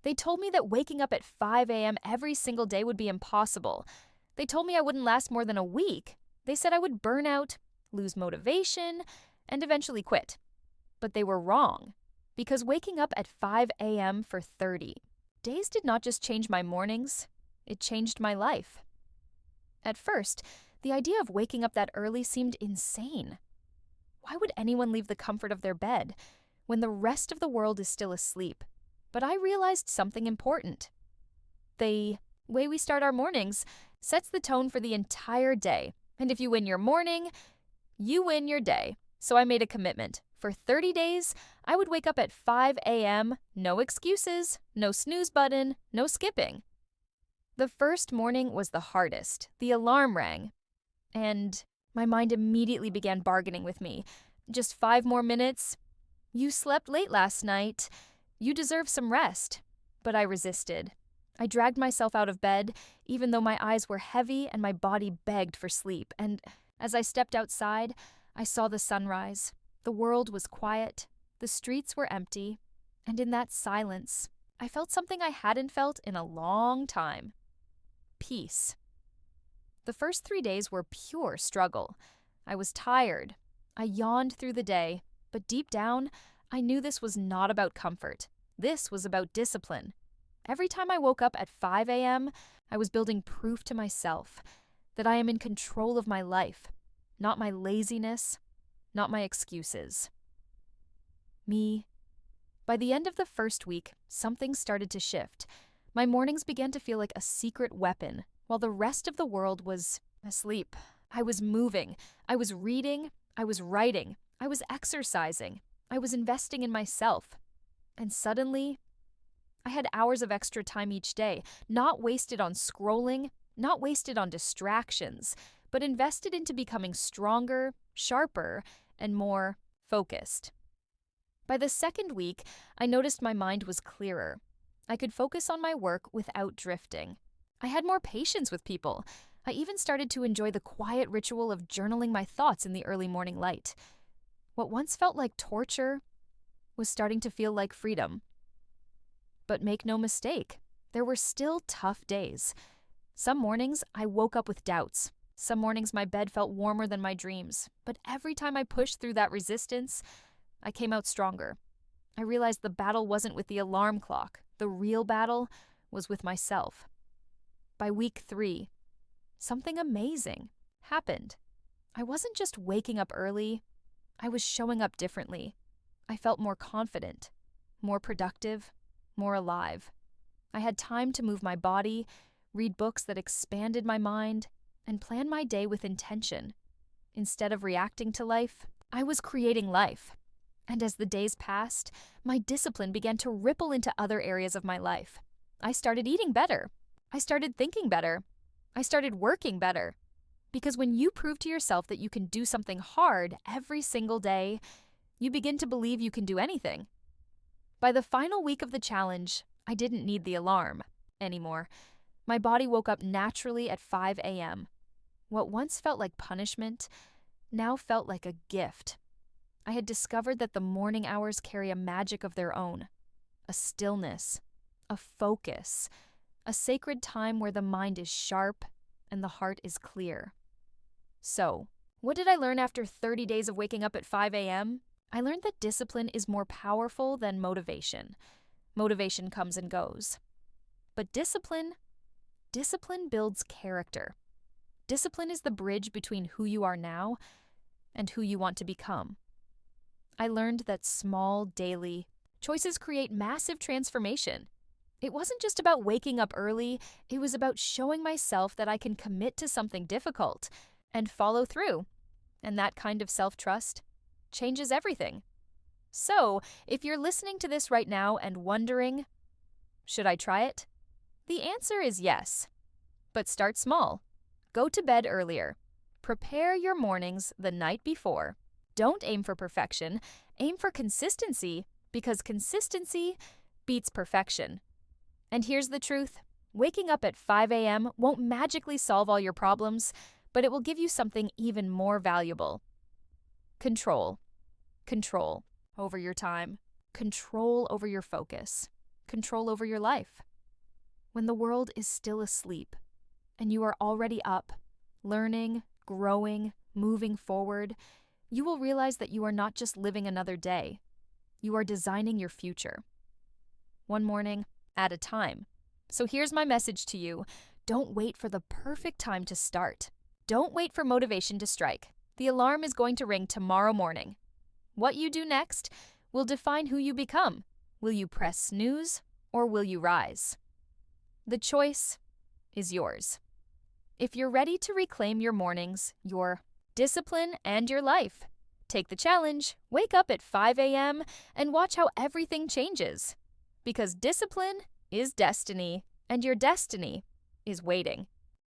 They told me that waking up at 5 a.m. every single day would be impossible. They told me I wouldn't last more than a week. They said I would burn out, lose motivation, and eventually quit. But they were wrong, because waking up at 5 a.m. for 30 days did not just change my mornings, it changed my life. At first, the idea of waking up that early seemed insane. Why would anyone leave the comfort of their bed when the rest of the world is still asleep? But I realized something important. The way we start our mornings sets the tone for the entire day. And if you win your morning, you win your day. So I made a commitment. For 30 days, I would wake up at 5 a.m., no excuses, no snooze button, no skipping. The first morning was the hardest. The alarm rang, and my mind immediately began bargaining with me. Just 5 more minutes. You slept late last night. You deserve some rest. But I resisted. I dragged myself out of bed, even though my eyes were heavy and my body begged for sleep. And as I stepped outside, I saw the sunrise. The world was quiet. The streets were empty. And in that silence, I felt something I hadn't felt in a long time. Peace. The first 3 days were pure struggle. I was tired. I yawned through the day, but deep down, I knew this was not about comfort. This was about discipline. Every time I woke up at 5 a.m., I was building proof to myself that I am in control of my life, not my laziness, not my excuses. Me. By the end of the first week, something started to shift. My mornings began to feel like a secret weapon, while the rest of the world was asleep. I was moving. I was reading. I was writing. I was exercising. I was investing in myself. And suddenly, I had hours of extra time each day, not wasted on scrolling, not wasted on distractions, but invested into becoming stronger, sharper, and more focused. By the second week, I noticed my mind was clearer. I could focus on my work without drifting. I had more patience with people. I even started to enjoy the quiet ritual of journaling my thoughts in the early morning light. What once felt like torture was starting to feel like freedom. But make no mistake, there were still tough days. Some mornings, I woke up with doubts. Some mornings, my bed felt warmer than my dreams. But every time I pushed through that resistance, I came out stronger. I realized the battle wasn't with the alarm clock. The real battle was with myself. By week 3, something amazing happened. I wasn't just waking up early. I was showing up differently. I felt more confident, more productive, more alive. I had time to move my body, read books that expanded my mind, and plan my day with intention. Instead of reacting to life, I was creating life. And as the days passed, my discipline began to ripple into other areas of my life. I started eating better. I started thinking better. I started working better. Because when you prove to yourself that you can do something hard every single day, you begin to believe you can do anything. By the final week of the challenge, I didn't need the alarm anymore. My body woke up naturally at 5 a.m. What once felt like punishment now felt like a gift. I had discovered that the morning hours carry a magic of their own, a stillness, a focus, a sacred time where the mind is sharp and the heart is clear. So, what did I learn after 30 days of waking up at 5 a.m.? I learned that discipline is more powerful than motivation. Motivation comes and goes. But discipline builds character. Discipline is the bridge between who you are now and who you want to become. I learned that small, daily choices create massive transformation. It wasn't just about waking up early, it was about showing myself that I can commit to something difficult and follow through. And that kind of self-trust changes everything. So, if you're listening to this right now and wondering, should I try it? The answer is yes. But start small. Go to bed earlier. Prepare your mornings the night before. Don't aim for perfection. Aim for consistency, because consistency beats perfection. And here's the truth. Waking up at 5 a.m. won't magically solve all your problems, but it will give you something even more valuable. Control. Control over your time. Control over your focus. control over your life. When the world is still asleep and you are already up, learning, growing, moving forward, you will realize that you are not just living another day. You are designing your future. One morning at a time. So here's my message to you. Don't wait for the perfect time to start. Don't wait for motivation to strike. The alarm is going to ring tomorrow morning. What you do next will define who you become. Will you press snooze or will you rise? The choice is yours. If you're ready to reclaim your mornings, your discipline, and your life, take the challenge, wake up at 5 a.m., and watch how everything changes. Because discipline is destiny, and your destiny is waiting.